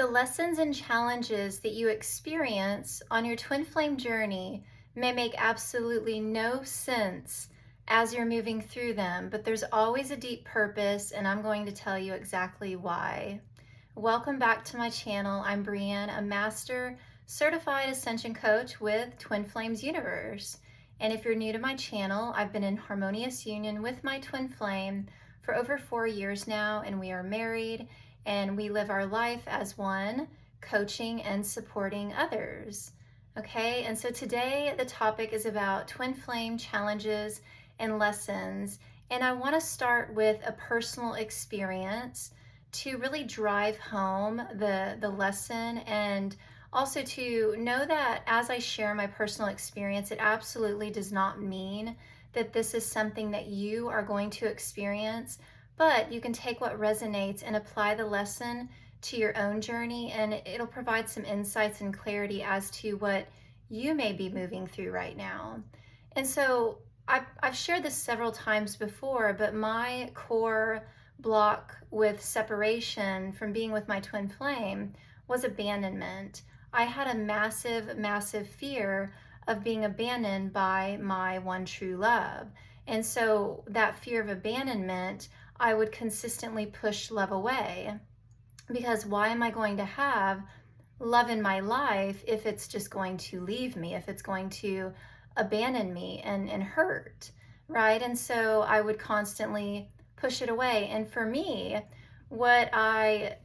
The lessons and challenges that you experience on your twin flame journey may make absolutely no sense as you're moving through them, but there's always a deep purpose, and I'm going to tell you exactly why. Welcome back to my channel. I'm Breann, a master certified ascension coach with Twin Flames Universe. And if you're new to my channel, I've been in harmonious union with my twin flame for over 4 years now, and we are married and we live our life as one, coaching and supporting others. Okay, and so today the topic is about twin flame challenges and lessons, and I want to start with a personal experience to really drive home the lesson, and also to know that as I share my personal experience, it absolutely does not mean that this is something that you are going to experience, but you can take what resonates and apply the lesson to your own journey, and it'll provide some insights and clarity as to what you may be moving through right now. And so I've shared this several times before, but my core block with separation from being with my twin flame was abandonment. I had a massive, massive fear of being abandoned by my one true love. And so that fear of abandonment, I would consistently push love away, because why am I going to have love in my life if it's just going to leave me, if it's going to abandon me and hurt, right? And so I would constantly push it away. And for me, what I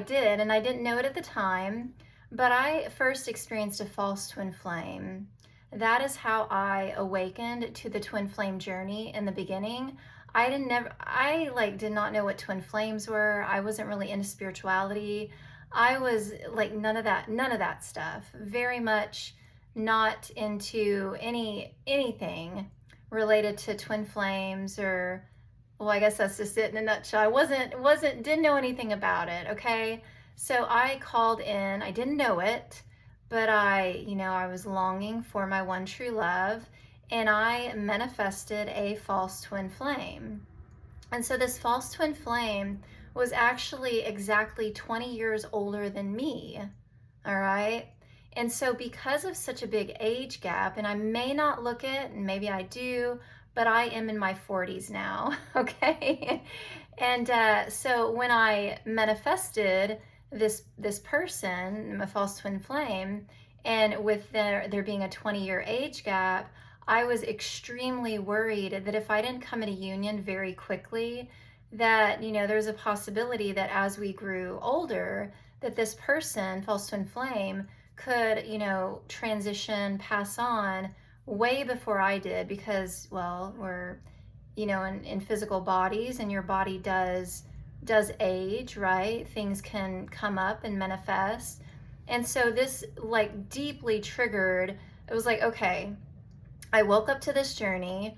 did, and I didn't know it at the time, but I first experienced a false twin flame. That is how I awakened to the twin flame journey in the beginning. I did not know what twin flames were. I wasn't really into spirituality. I was like none of that stuff. Very much not into anything related to twin flames, or, well, I guess that's just it in a nutshell. I didn't know anything about it, okay? So I called in, I didn't know it, but I was longing for my one true love, and I manifested a false twin flame. And so this false twin flame was actually exactly 20 years older than me, all right? And so because of such a big age gap, and I may not look it, and maybe I do, but I am in my 40s now, okay? And so when I manifested this person, a false twin flame, and with there being a 20-year age gap, I was extremely worried that if I didn't come into union very quickly, that, there's a possibility that as we grew older, that this person, false twin flame, could, transition, pass on way before I did, because, well, we're, in physical bodies, and your body does age, right? Things can come up and manifest. And so this like deeply triggered, it was like, okay, I woke up to this journey.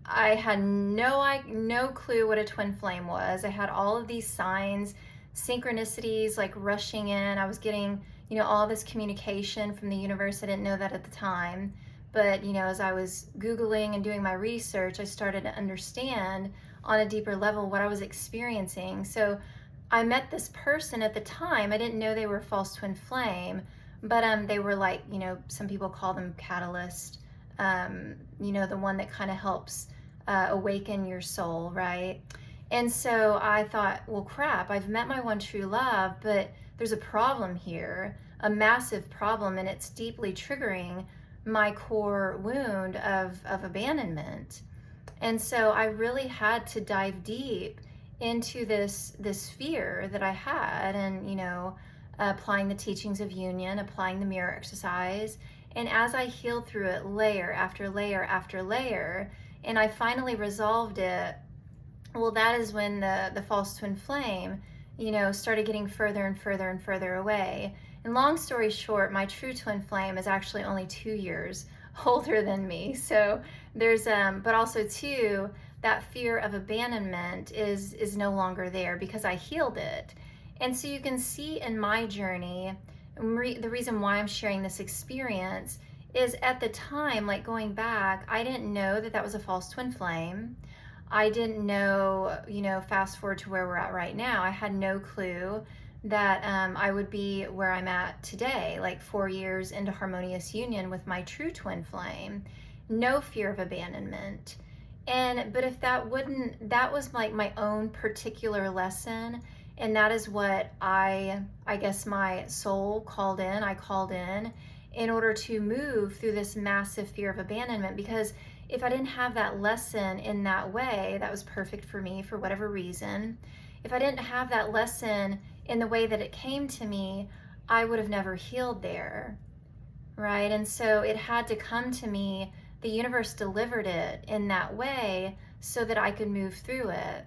I had no clue what a twin flame was. I had all of these signs, synchronicities like rushing in. I was getting, all this communication from the universe. I didn't know that at the time. But, as I was Googling and doing my research, I started to understand on a deeper level what I was experiencing. So I met this person at the time. I didn't know they were false twin flame, but they were like, some people call them catalyst. The one that kind of helps awaken your soul, right? And so I thought, well, crap, I've met my one true love, but there's a problem here, a massive problem, and it's deeply triggering my core wound of abandonment. And so I really had to dive deep into this fear that I had, and, applying the teachings of union, applying the mirror exercise. And as I healed through it layer after layer after layer, and I finally resolved it, well, that is when the false twin flame, started getting further and further and further away. And long story short, my true twin flame is actually only 2 years older than me. So there's, but also too, that fear of abandonment is no longer there because I healed it. And so you can see in my journey, the reason why I'm sharing this experience is at the time, like going back, I didn't know that was a false twin flame. I didn't know, fast forward to where we're at right now, I had no clue that I would be where I'm at today, like 4 years into Harmonious Union with my true twin flame. No fear of abandonment. But if that was like my own particular lesson, and that is what I guess my soul called in. I called in order to move through this massive fear of abandonment, because if I didn't have that lesson in that way, that was perfect for me for whatever reason. If I didn't have that lesson in the way that it came to me, I would have never healed there, right? And so it had to come to me. The universe delivered it in that way so that I could move through it.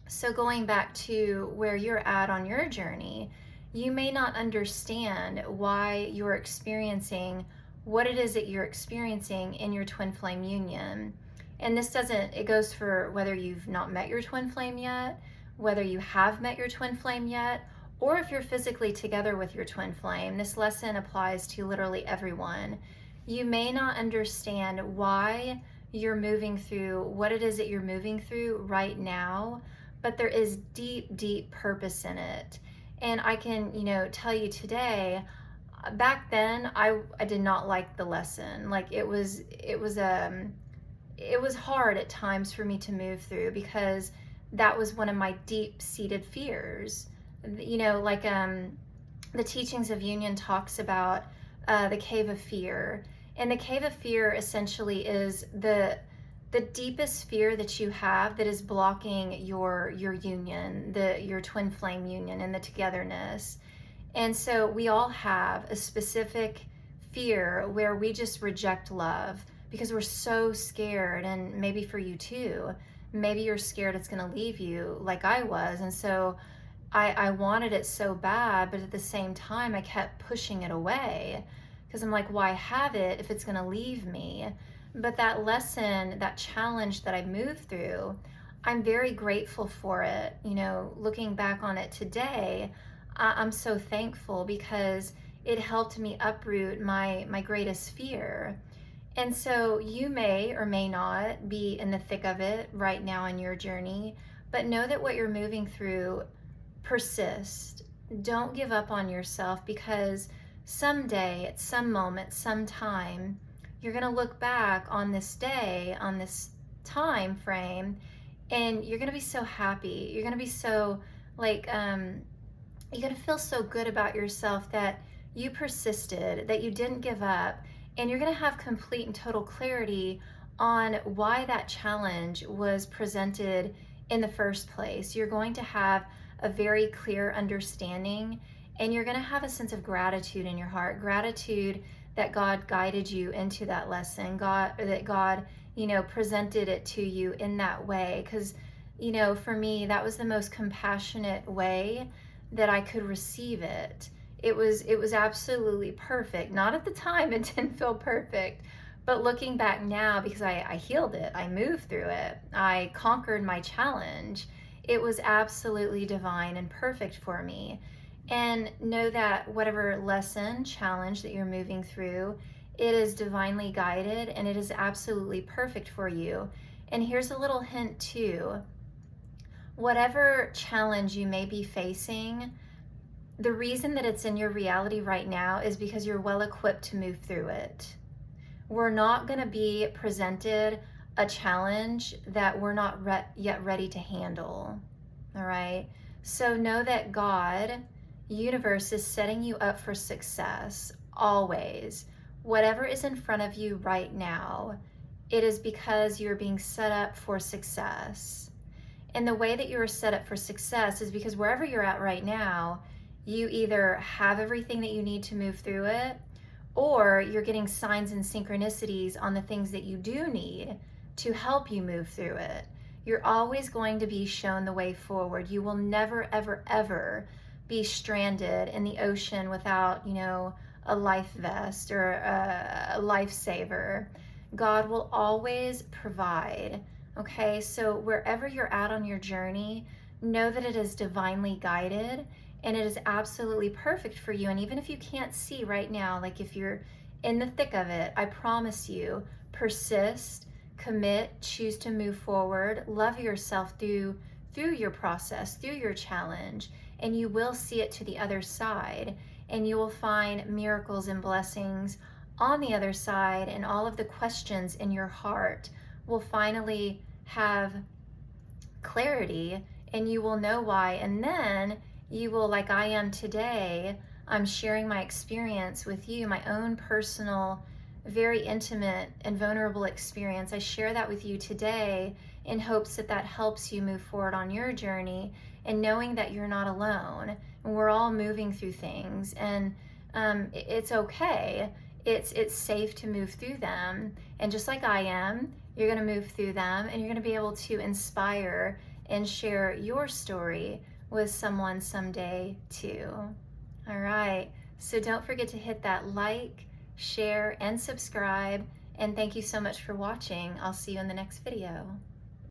So going back to where you're at on your journey, you may not understand why you're experiencing what it is that you're experiencing in your twin flame union. And it goes for whether you've not met your twin flame yet, whether you have met your twin flame yet, or if you're physically together with your twin flame. This lesson applies to literally everyone. You may not understand why you're moving through what it is that you're moving through right now, but there is deep, deep purpose in it. And I can, tell you today, back then I did not like the lesson. Like it was hard at times for me to move through, because that was one of my deep-seated fears. Like the Teachings of Union talks about the cave of fear. And the cave of fear essentially is the deepest fear that you have that is blocking your union, your twin flame union and the togetherness. And so we all have a specific fear where we just reject love because we're so scared. And maybe for you too, maybe you're scared it's going to leave you, like I was. And so I wanted it so bad, but at the same time I kept pushing it away, because I'm like, why have it if it's going to leave me? But that lesson, that challenge that I moved through, I'm very grateful for it. Looking back on it today, I'm so thankful, because it helped me uproot my greatest fear. And so you may or may not be in the thick of it right now in your journey, but know that what you're moving through, persist. Don't give up on yourself, because someday, at some moment, sometime, you're going to look back on this day, on this time frame, and you're going to be so happy. You're going to be so you're going to feel so good about yourself that you persisted, that you didn't give up, and you're going to have complete and total clarity on why that challenge was presented in the first place. You're going to have a very clear understanding, and you're going to have a sense of gratitude in your heart. Gratitude that God guided you into that lesson, that God, presented it to you in that way. Because, for me, that was the most compassionate way that I could receive it. It was absolutely perfect. Not at the time, it didn't feel perfect. But looking back now, because I healed it, I moved through it, I conquered my challenge, it was absolutely divine and perfect for me. And know that whatever lesson, challenge that you're moving through, it is divinely guided and it is absolutely perfect for you. And here's a little hint too. Whatever challenge you may be facing, the reason that it's in your reality right now is because you're well equipped to move through it. We're not going to be presented a challenge that we're not yet ready to handle. All right? So know that God, universe, is setting you up for success always. Whatever is in front of you right now, it is because you're being set up for success. And the way that you are set up for success is because wherever you're at right now, you either have everything that you need to move through it, or you're getting signs and synchronicities on the things that you do need to help you move through it. You're always going to be shown the way forward. You will never, ever, ever be stranded in the ocean without, a life vest or a lifesaver. God will always provide. Okay, so wherever you're at on your journey, know that it is divinely guided and it is absolutely perfect for you. And even if you can't see right now, like if you're in the thick of it, I promise you, persist, commit, choose to move forward, love yourself through your process, through your challenge, and you will see it to the other side, and you will find miracles and blessings on the other side, and all of the questions in your heart will finally have clarity, and you will know why. And then you will, like I am today, I'm sharing my experience with you, my own personal, very intimate and vulnerable experience. I share that with you today in hopes that that helps you move forward on your journey, and knowing that you're not alone, and we're all moving through things, and it's okay. It's safe to move through them, and just like I am, you're going to move through them, and you're going to be able to inspire and share your story with someone someday too. All right, so don't forget to hit that like, share, and subscribe, and thank you so much for watching. I'll see you in the next video.